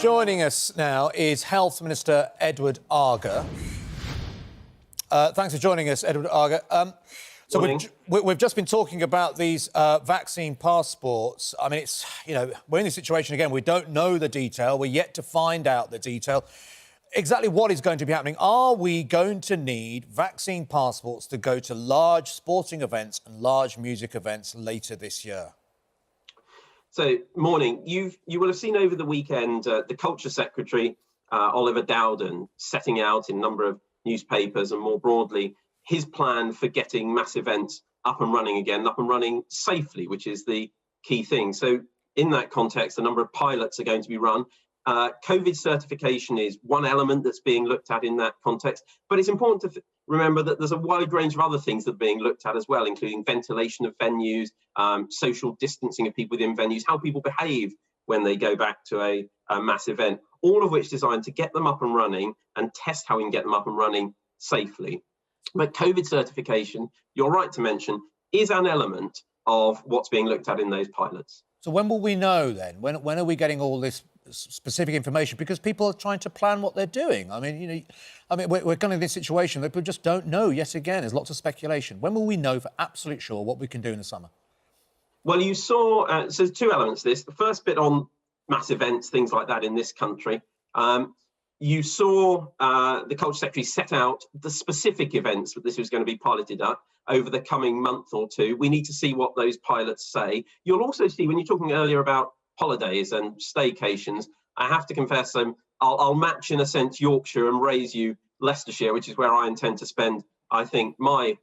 Joining us now is Health Minister Edward Argar. Thanks for joining us, Edward Argar. So we've just been talking about these vaccine passports. I mean, we're in this situation again. We don't know the detail. We're yet to find out the detail. Exactly what is going to be happening? Are we going to need vaccine passports to go to large sporting events and large music events later this year? So, morning. You will have seen over the weekend the Culture Secretary, Oliver Dowden, setting out in a number of newspapers and more broadly his plan for getting mass events up and running again, up and running safely, which is the key thing. So in that context, a number of pilots are going to be run. COVID certification is one element that's being looked at in that context, but it's important to remember that there's a wide range of other things that are being looked at as well, including ventilation of venues, social distancing of people within venues, how people behave when they go back to a mass event, all of which designed to get them up and running and test how we can get them up and running safely. But COVID certification, you're right to mention, is an element of what's being looked at in those pilots. So when will we know then? When are we getting all this specific information? Because people are trying to plan what they're doing. I mean, we're kind of in this situation that people just don't know yet again. There's lots of speculation. When will we know for absolute sure what we can do in the summer? Well, you saw, so there's two elements to this. The first bit on mass events, things like that in this country. You saw the Culture Secretary set out the specific events that this was going to be piloted up over the coming month or two. We need to see what those pilots say. You'll also see, when you're talking earlier about holidays and staycations, I have to confess, I'll match in a sense Yorkshire and raise you Leicestershire, which is where I intend to spend, I think, my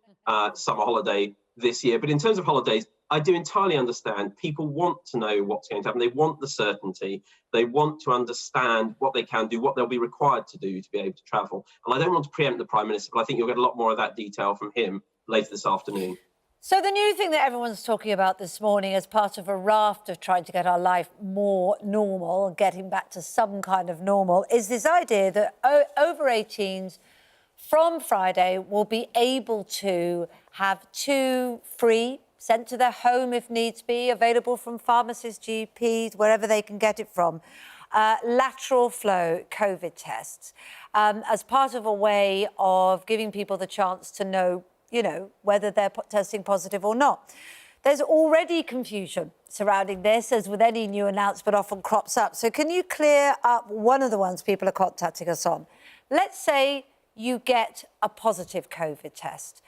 summer holiday this year. But in terms of holidays, I do entirely understand people want to know what's going to happen. They want the certainty. They want to understand what they can do, what they'll be required to do to be able to travel. And I don't want to preempt the Prime Minister, but I think you'll get a lot more of that detail from him later this afternoon. So the new thing that everyone's talking about this morning as part of a raft of trying to get our life more normal, getting back to some kind of normal, is this idea that over 18s from Friday will be able to have 2 free sent to their home if needs be, available from pharmacists, GPs, wherever they can get it from, lateral flow COVID tests, as part of a way of giving people the chance to know, whether they're testing positive or not. There's already confusion surrounding this, as with any new announcement often crops up. So can you clear up one of the ones people are contacting us on? Let's say you get a positive COVID test.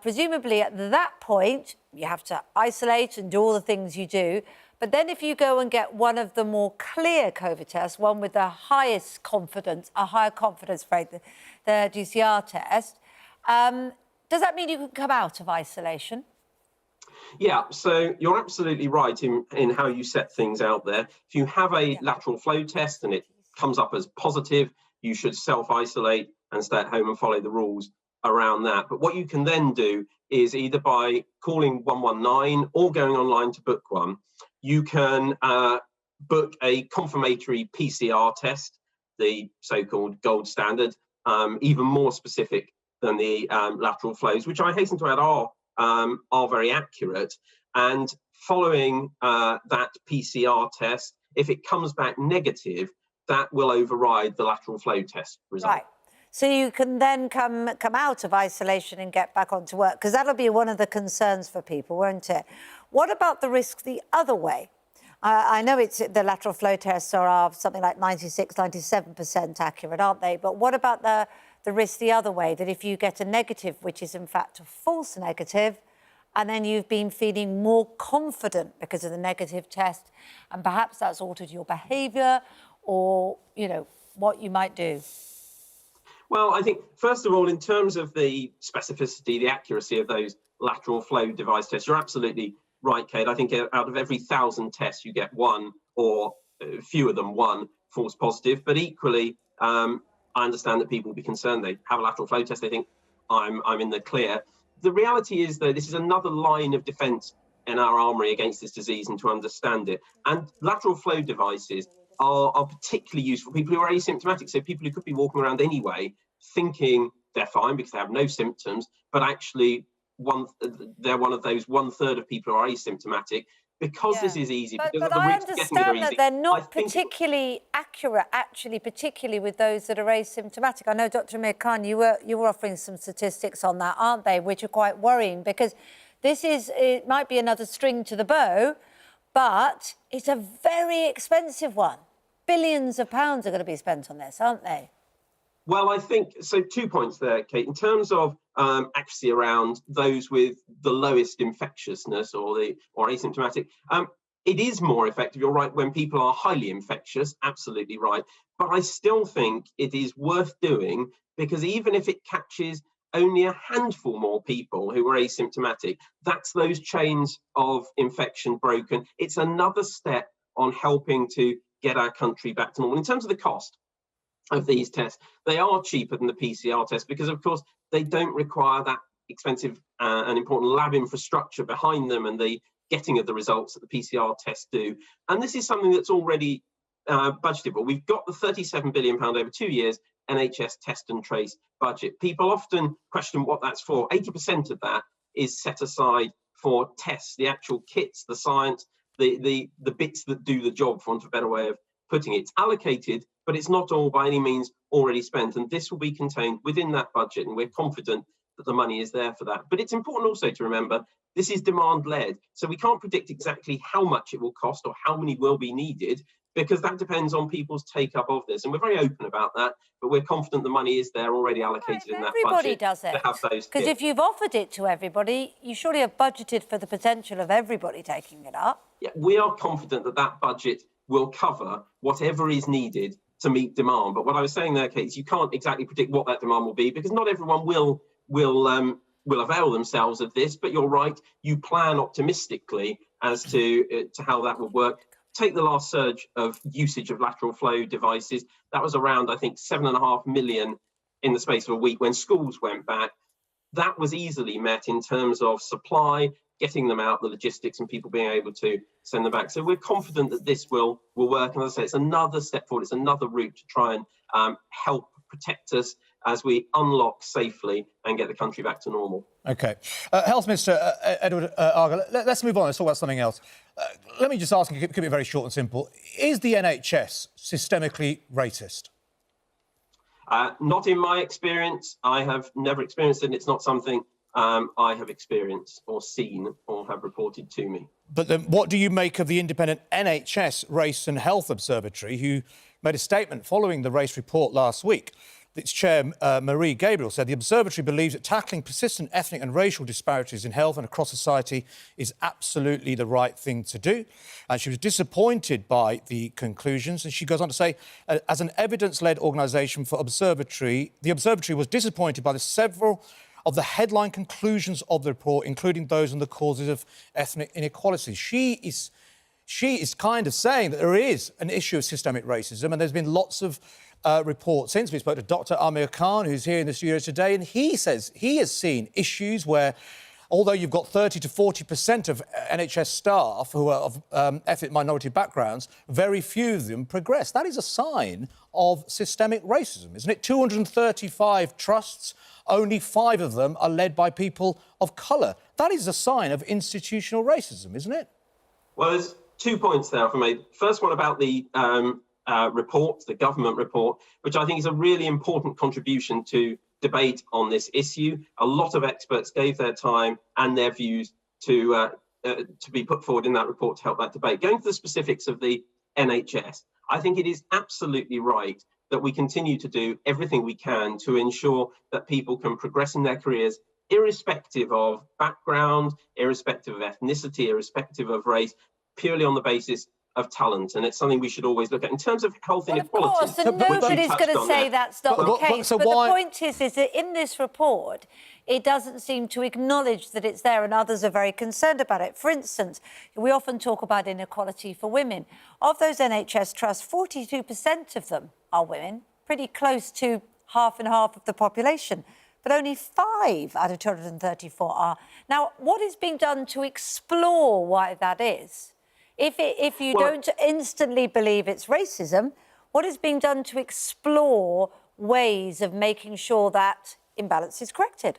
Presumably at that point, you have to isolate and do all the things you do. But then if you go and get one of the more clear COVID tests, one with the highest confidence, a higher confidence rate, the PCR test, does that mean you can come out of isolation? Yeah, so you're absolutely right in how you set things out there. If you have a lateral flow test and it comes up as positive, you should self-isolate and stay at home and follow the rules around that. But what you can then do is either by calling 119 or going online to book one, you can book a confirmatory PCR test, the so-called gold standard, even more specific than the lateral flows, which I hasten to add are very accurate. And following that PCR test, if it comes back negative, that will override the lateral flow test result. Right. So you can then come out of isolation and get back onto work, because that'll be one of the concerns for people, won't it? What about the risk the other way? I know the lateral flow tests are something like 96, 97% accurate, aren't they? But what about the risk the other way, that if you get a negative, which is in fact a false negative, and then you've been feeling more confident because of the negative test, and perhaps that's altered your behaviour or, what you might do? Well, I think, first of all, in terms of the specificity, the accuracy of those lateral flow device tests, you're absolutely right, Kate. I think out of every 1,000 tests, you get one or fewer than one false positive. But equally, I understand that people will be concerned. They have a lateral flow test. They think, I'm in the clear. The reality is, though, this is another line of defence in our armoury against this disease and to understand it. And lateral flow devices are particularly useful for people who are asymptomatic, so people who could be walking around anyway thinking they're fine because they have no symptoms, but actually they're one of those 1/3 of people who are asymptomatic because this is easy, because but the I routes to getting it are understand easy. that they're not I think particularly accurate, actually, particularly with those that are asymptomatic. I know, Dr. Amir Khan, you were offering some statistics on that, aren't they, which are quite worrying, because it might be another string to the bow, but it's a very expensive one. Billions of pounds are going to be spent on this, aren't they? Well, I think so. 2 points there, Kate. In terms of accuracy around those with the lowest infectiousness or asymptomatic, it is more effective. You're right, when people are highly infectious, absolutely right. But I still think it is worth doing, because even if it catches only a handful more people who are asymptomatic, that's those chains of infection broken. It's another step on helping to get our country back to normal. In terms of the cost of these tests, they are cheaper than the PCR test because, of course, they don't require that expensive and important lab infrastructure behind them and the getting of the results that the PCR tests do. And this is something that's already budgeted for. We've got the £37 billion over 2 years NHS test and trace budget. People often question what that's for. 80% of that is set aside for tests, the actual kits, the science, the bits that do the job, for want of a better way of putting it. It's allocated, but it's not all by any means already spent. And this will be contained within that budget. And we're confident that the money is there for that. But it's important also to remember this is demand led. So we can't predict exactly how much it will cost or how many will be needed, because that depends on people's take up of this. And we're very open about that, but we're confident the money is there already allocated in that budget. Everybody does it. To have those because if you've offered it to everybody, you surely have budgeted for the potential of everybody taking it up. Yeah, we are confident that that budget will cover whatever is needed to meet demand. But what I was saying there, Kate, is you can't exactly predict what that demand will be, because not everyone will avail themselves of this. But you're right, you plan optimistically as to how that would work. Take the last surge of usage of lateral flow devices. That was around, I think, 7.5 million in the space of a week when schools went back. That was easily met in terms of supply, getting them out, the logistics, and people being able to send them back. So we're confident that this will work. And as I say, it's another step forward. It's another route to try and help protect us as we unlock safely and get the country back to normal. OK. Health Minister Edward Argar, let's move on. Let's talk about something else. Let me just ask you, keep it very short and simple. Is the NHS systemically racist? Not in my experience. I have never experienced it, and it's not something I have experienced or seen or have reported to me. But then what do you make of the independent NHS Race and Health Observatory, who made a statement following the race report last week? Its chair, Marie Gabriel, said the observatory believes that tackling persistent ethnic and racial disparities in health and across society is absolutely the right thing to do. And she was disappointed by the conclusions. And she goes on to say, as an evidence-led organisation for observatory, the observatory was disappointed by the several of the headline conclusions of the report, including those on the causes of ethnic inequality. She is kind of saying that there is an issue of systemic racism, and there's been lots of reports since. We spoke to Dr. Amir Khan, who's here in the studio today, and he says he has seen issues where, although you've got 30 to 40% of NHS staff who are of ethnic minority backgrounds, very few of them progress. That is a sign of systemic racism, isn't it? 235 trusts, only 5 of them are led by people of colour. That is a sign of institutional racism, isn't it? Well, there's 2 points there for me. First one about the report, the government report, which I think is a really important contribution to debate on this issue. A lot of experts gave their time and their views to be put forward in that report to help that debate. Going to the specifics of the NHS, I think it is absolutely right that we continue to do everything we can to ensure that people can progress in their careers, irrespective of background, irrespective of ethnicity, irrespective of race, purely on the basis of talent. And it's something we should always look at. In terms of health inequality... Of course, and nobody's going to say that's not the case. But the point is that in this report, it doesn't seem to acknowledge that it's there, and others are very concerned about it. For instance, we often talk about inequality for women. Of those NHS trusts, 42% of them are women, pretty close to half and half of the population. But only 5 out of 234 are. Now, what is being done to explore why that is? If you don't instantly believe it's racism, what is being done to explore ways of making sure that imbalance is corrected?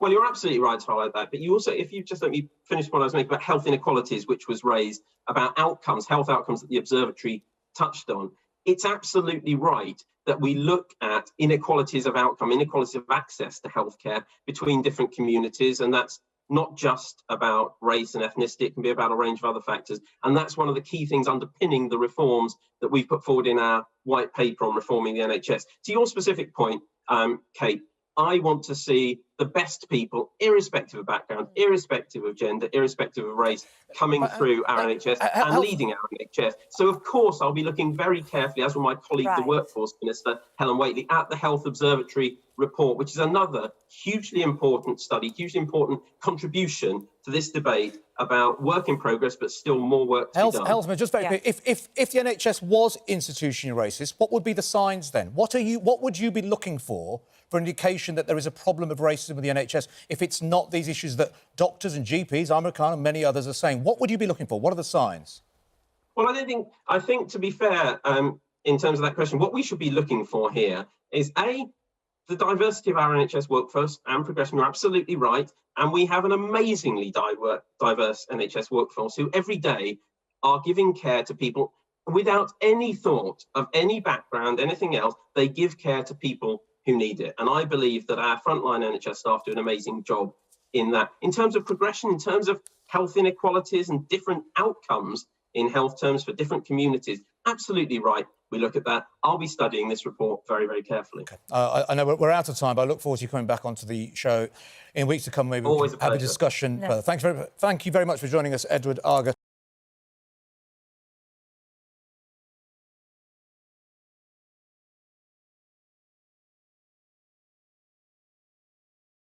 Well, you're absolutely right to highlight that. But you also, if you just let me finish what I was making about health inequalities, which was raised, about outcomes, health outcomes that the observatory touched on, it's absolutely right that we look at inequalities of outcome, inequalities of access to healthcare between different communities. And that's not just about race and ethnicity, it can be about a range of other factors. And that's one of the key things underpinning the reforms that we've put forward in our white paper on reforming the NHS. To your specific point, Kate, I want to see the best people, irrespective of background, irrespective of gender, irrespective of race, coming through our NHS and leading our NHS. So, of course, I'll be looking very carefully, as will my colleague, the Workforce Minister, Helen Whately, at the Health Observatory report, which is another hugely important study, hugely important contribution to this debate about work in progress, but still more work to be done. Helsman, just very quick, if the NHS was institutionally racist, what would be the signs then? What would you be looking for indication that there is a problem of racism with the NHS if it's not these issues that doctors and GPs, Amr Khan and many others are saying? What would you be looking for? What are the signs? Well, I think to be fair, in terms of that question, what we should be looking for here is the diversity of our NHS workforce and progression. You're absolutely right. And we have an amazingly diverse NHS workforce who every day are giving care to people without any thought of any background, anything else. They give care to people who need it. And I believe that our frontline NHS staff do an amazing job in that. In terms of progression, in terms of health inequalities and different outcomes in health terms for different communities, absolutely right. We look at that. I'll be studying this report very, very carefully. Okay. I know we're out of time, but I look forward to you coming back onto the show in weeks to come. Maybe we can have a discussion further. Thank you very much for joining us, Edward Arger.